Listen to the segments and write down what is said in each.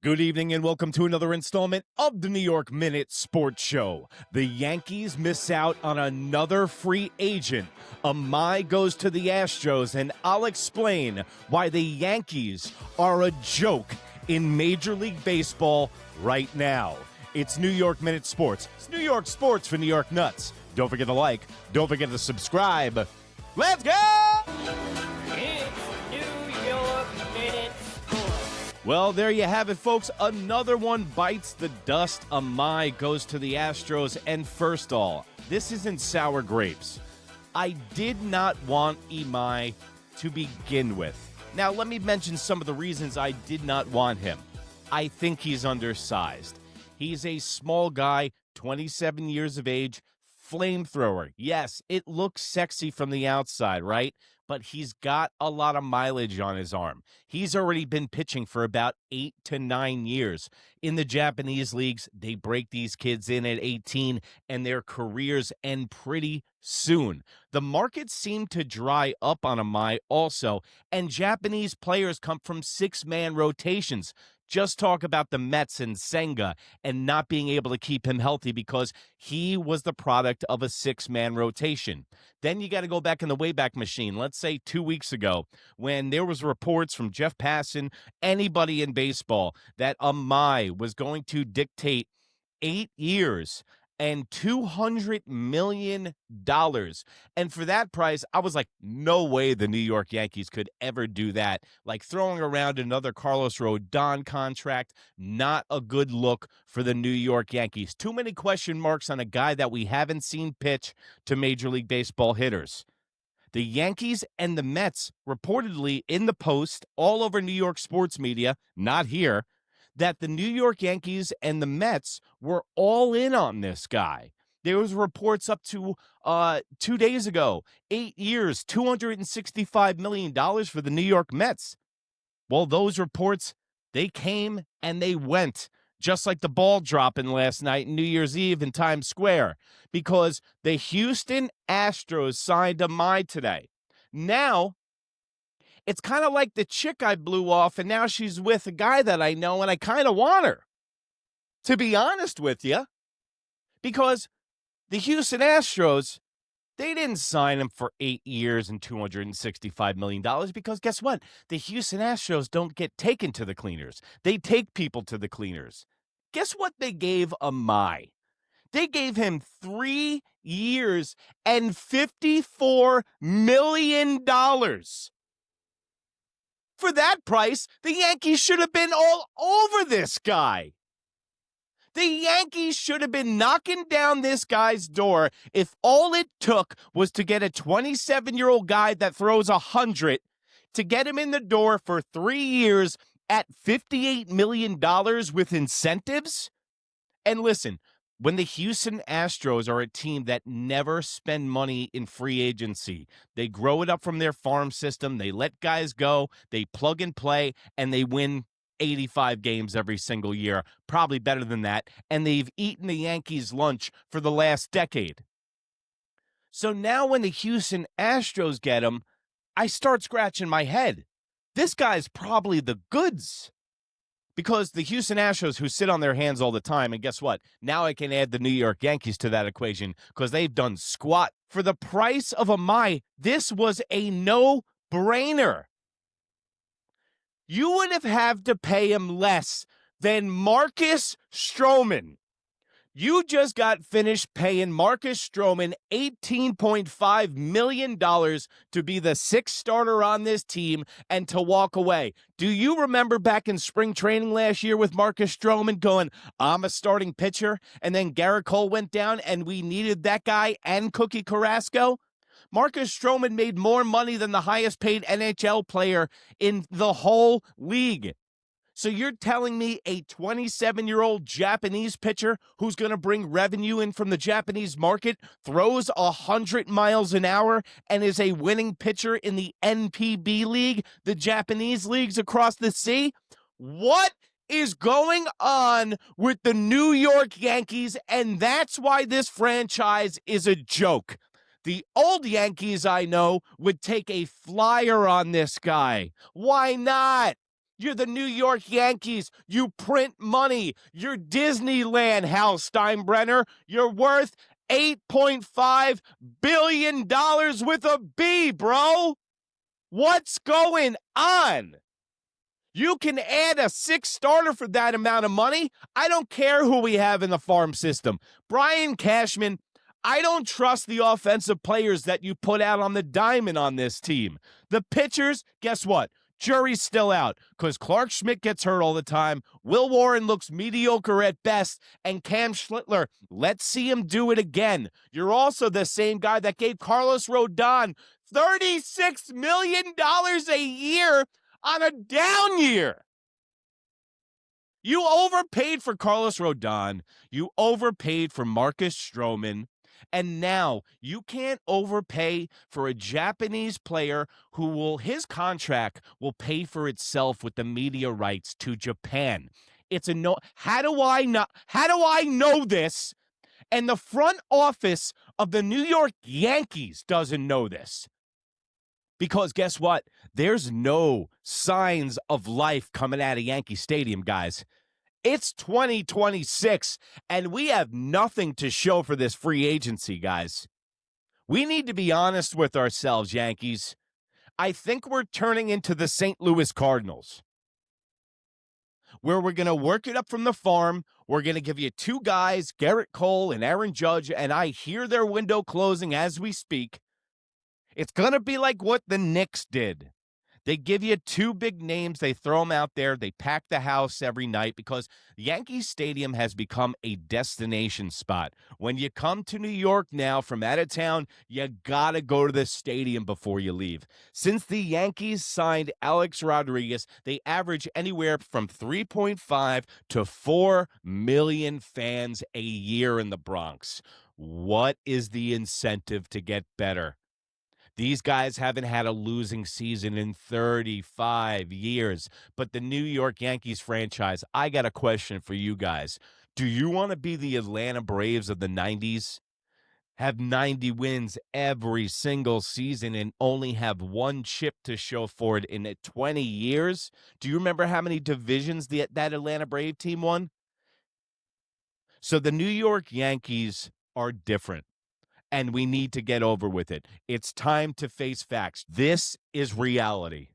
Good evening and welcome to another installment of the New York Minute Sports Show. The Yankees miss out on another free agent. IMAI goes to the Astros, and I'll explain why the Yankees are a joke in Major League Baseball right now. It's New York Minute Sports. It's New York sports for New York nuts. Don't forget to like. Don't forget to subscribe. Let's go! Well, there you have it, folks. Another one bites the dust. IMAI goes to the Astros. And first of all, this isn't sour grapes. I did not want IMAI to begin with. Now, let me mention some of the reasons I did not want him. I think he's undersized. He's a small guy, 27 years of age, flamethrower. Yes, it looks sexy from the outside, right? But he's got a lot of mileage on his arm. He's already been pitching for about 8 to 9 years. In the Japanese leagues, they break these kids in at 18, and their careers end pretty soon. The markets seem to dry up on IMAI also, and Japanese players come from six-man rotations. Just talk about the Mets and Senga and not being able to keep him healthy because he was the product of a six-man rotation. Then you got to go back in the Wayback Machine, let's say 2 weeks ago, when there was reports from Jeff Passan, anybody in baseball, that IMAI was going to dictate 8 years and $200 million. And for that price, I was like, no way the New York Yankees could ever do that. Like throwing around another Carlos Rodon contract, not a good look for the New York Yankees. Too many question marks on a guy that we haven't seen pitch to Major League Baseball hitters. The Yankees and the Mets reportedly in the Post, all over New York sports media, not here, that the New York Yankees and the Mets were all in on this guy. There was reports up to 2 days ago, 8 years, $265 million for the New York Mets. Well, those reports, they came and they went, just like the ball dropping last night, New Year's Eve in Times Square, because the Houston Astros signed IMAI today. Now, it's kind of like the chick I blew off, and now she's with a guy that I know, and I kind of want her, to be honest with you, because the Houston Astros, they didn't sign him for 8 years and $265 million because guess what? The Houston Astros don't get taken to the cleaners. They take people to the cleaners. Guess what they gave IMAI? They gave him 3 years and $54 million. For that price, the Yankees should have been all over this guy. The Yankees should have been knocking down this guy's door if all it took was to get a 27-year-old guy that throws 100 to get him in the door for 3 years at $58 million with incentives. And listen, when the Houston Astros are a team that never spend money in free agency, they grow it up from their farm system, they let guys go, they plug and play, and they win 85 games every single year, probably better than that, and they've eaten the Yankees' lunch for the last decade. So now when the Houston Astros get him, I start scratching my head. This guy's probably the goods. Because the Houston Astros, who sit on their hands all the time, and guess what? Now I can add the New York Yankees to that equation because they've done squat. For the price of IMAI, this was a no-brainer. You would have had to pay him less than Marcus Stroman. You just got finished paying Marcus Stroman $18.5 million to be the sixth starter on this team and to walk away. Do you remember back in spring training last year with Marcus Stroman going, I'm a starting pitcher, and then Garrett Cole went down and we needed that guy and Cookie Carrasco? Marcus Stroman made more money than the highest paid NHL player in the whole league. So you're telling me a 27-year-old Japanese pitcher who's going to bring revenue in from the Japanese market, throws 100 miles an hour, and is a winning pitcher in the NPB League, the Japanese leagues across the sea? What is going on with the New York Yankees? And that's why this franchise is a joke. The old Yankees I know would take a flyer on this guy. Why not? You're the New York Yankees. You print money. You're Disneyland, Hal Steinbrenner. You're worth $8.5 billion with a B, bro. What's going on? You can add a sixth starter for that amount of money. I don't care who we have in the farm system. Brian Cashman, I don't trust the offensive players that you put out on the diamond on this team. The pitchers, guess what? Jury's still out because Clark Schmidt gets hurt all the time. Will Warren looks mediocre at best. And Cam Schlittler, let's see him do it again. You're also the same guy that gave Carlos Rodon $36 million a year on a down year. You overpaid for Carlos Rodon. You overpaid for Marcus Stroman. And now you can't overpay for a Japanese player his contract will pay for itself with the media rights to Japan. It's a no. How do I know this? And the front office of the New York Yankees doesn't know this. Because guess what? There's no signs of life coming out of Yankee Stadium, guys. It's 2026, and we have nothing to show for this free agency, guys. We need to be honest with ourselves, Yankees. I think we're turning into the St. Louis Cardinals, where we're going to work it up from the farm. We're going to give you two guys, Garrett Cole and Aaron Judge, and I hear their window closing as we speak. It's going to be like what the Knicks did. They give you two big names. They throw them out there. They pack the house every night because Yankee Stadium has become a destination spot. When you come to New York now from out of town, you got to go to the stadium before you leave. Since the Yankees signed Alex Rodriguez, they average anywhere from 3.5 to 4 million fans a year in the Bronx. What is the incentive to get better? These guys haven't had a losing season in 35 years. But the New York Yankees franchise, I got a question for you guys. Do you want to be the Atlanta Braves of the 90s? Have 90 wins every single season and only have one chip to show for it in 20 years? Do you remember how many divisions that Atlanta Brave team won? So the New York Yankees are different. And we need to get over with it. It's time to face facts. This is reality.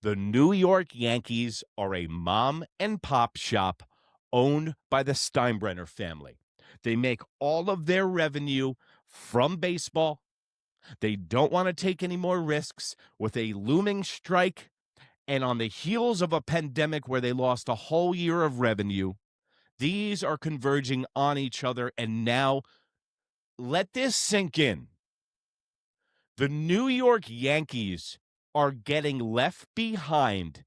The New York Yankees are a mom and pop shop owned by the Steinbrenner family. They make all of their revenue from baseball. They don't want to take any more risks with a looming strike. And on the heels of a pandemic where they lost a whole year of revenue, these are converging on each other. And now, let this sink in. The New York Yankees are getting left behind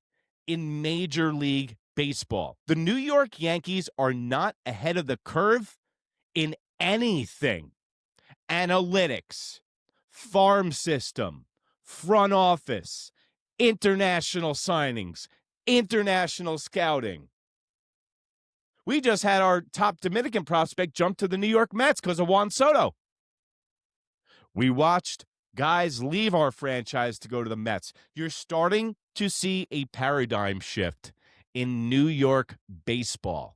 in Major League Baseball. The New York Yankees are not ahead of the curve in anything. Analytics, farm system, front office, international signings, international scouting. We just had our top Dominican prospect jump to the New York Mets because of Juan Soto. We watched guys leave our franchise to go to the Mets. You're starting to see a paradigm shift in New York baseball.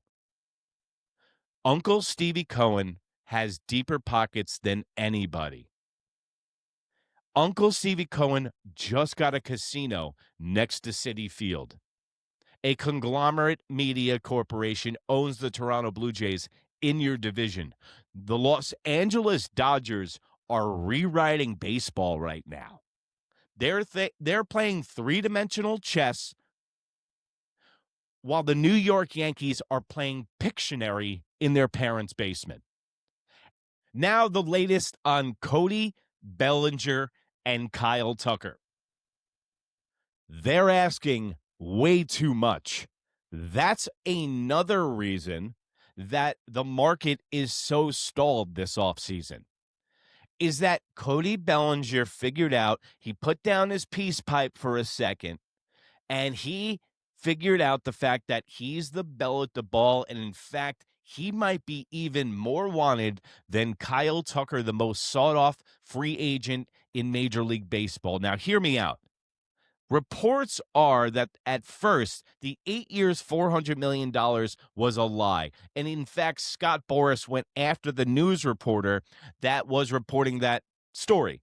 Uncle Stevie Cohen has deeper pockets than anybody. Uncle Stevie Cohen just got a casino next to Citi Field. A conglomerate media corporation owns the Toronto Blue Jays in your division. The Los Angeles Dodgers are rewriting baseball right now. They're playing three-dimensional chess while the New York Yankees are playing Pictionary in their parents' basement. Now the latest on Cody Bellinger and Kyle Tucker. They're asking way too much. That's another reason that the market is so stalled this offseason. Is that Cody Bellinger figured out, he put down his peace pipe for a second, and he figured out the fact that he's the bell at the ball, and in fact, he might be even more wanted than Kyle Tucker, the most sought-off free agent in Major League Baseball. Now, hear me out. Reports are that at first, the 8 years, $400 million was a lie. And in fact, Scott Boras went after the news reporter that was reporting that story.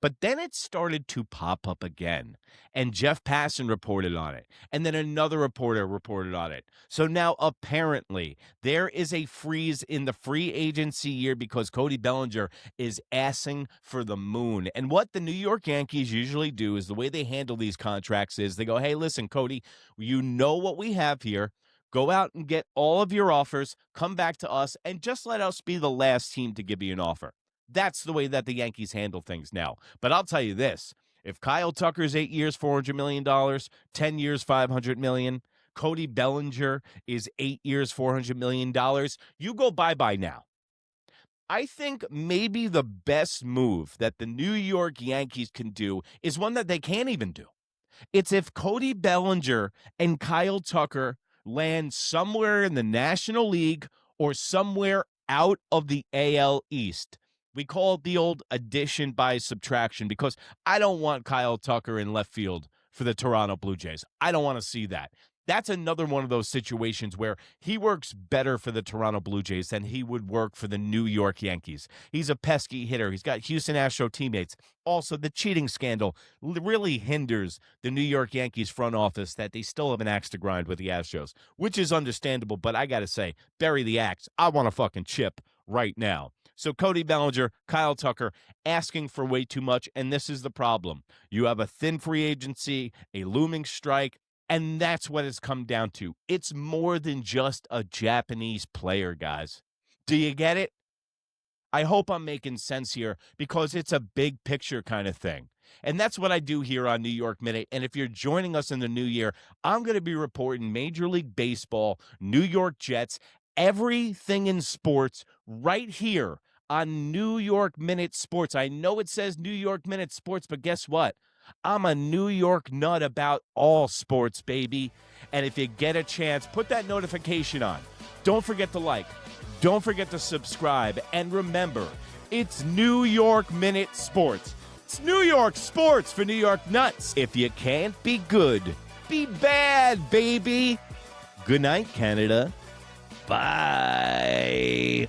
But then it started to pop up again, and Jeff Passan reported on it, and then another reporter reported on it. So now apparently there is a freeze in the free agency year because Cody Bellinger is asking for the moon. And what the New York Yankees usually do is the way they handle these contracts is they go, hey, listen, Cody, you know what we have here. Go out and get all of your offers, come back to us, and just let us be the last team to give you an offer. That's the way that the Yankees handle things now. But I'll tell you this, if Kyle Tucker's 8 years, $400 million, 10 years, $500 million, Cody Bellinger is 8 years, $400 million, you go bye-bye now. I think maybe the best move that the New York Yankees can do is one that they can't even do. It's if Cody Bellinger and Kyle Tucker land somewhere in the National League or somewhere out of the AL East. We call it the old addition by subtraction because I don't want Kyle Tucker in left field for the Toronto Blue Jays. I don't want to see that. That's another one of those situations where he works better for the Toronto Blue Jays than he would work for the New York Yankees. He's a pesky hitter. He's got Houston Astros teammates. Also, the cheating scandal really hinders the New York Yankees front office that they still have an axe to grind with the Astros, which is understandable, but I got to say, bury the axe. I want a fucking chip right now. So Cody Bellinger, Kyle Tucker, asking for way too much, and this is the problem. You have a thin free agency, a looming strike, and that's what it's come down to. It's more than just a Japanese player, guys. Do you get it? I hope I'm making sense here because it's a big picture kind of thing. And that's what I do here on New York Minute. And if you're joining us in the new year, I'm going to be reporting Major League Baseball, New York Jets, everything in sports right here on New York Minute Sports. I know it says New York Minute Sports, but guess what? I'm a New York nut about all sports, baby. And if you get a chance, put that notification on. Don't forget to like. Don't forget to subscribe. And remember, it's New York Minute Sports. It's New York sports for New York nuts. If you can't be good, be bad, baby. Good night, Canada. Bye.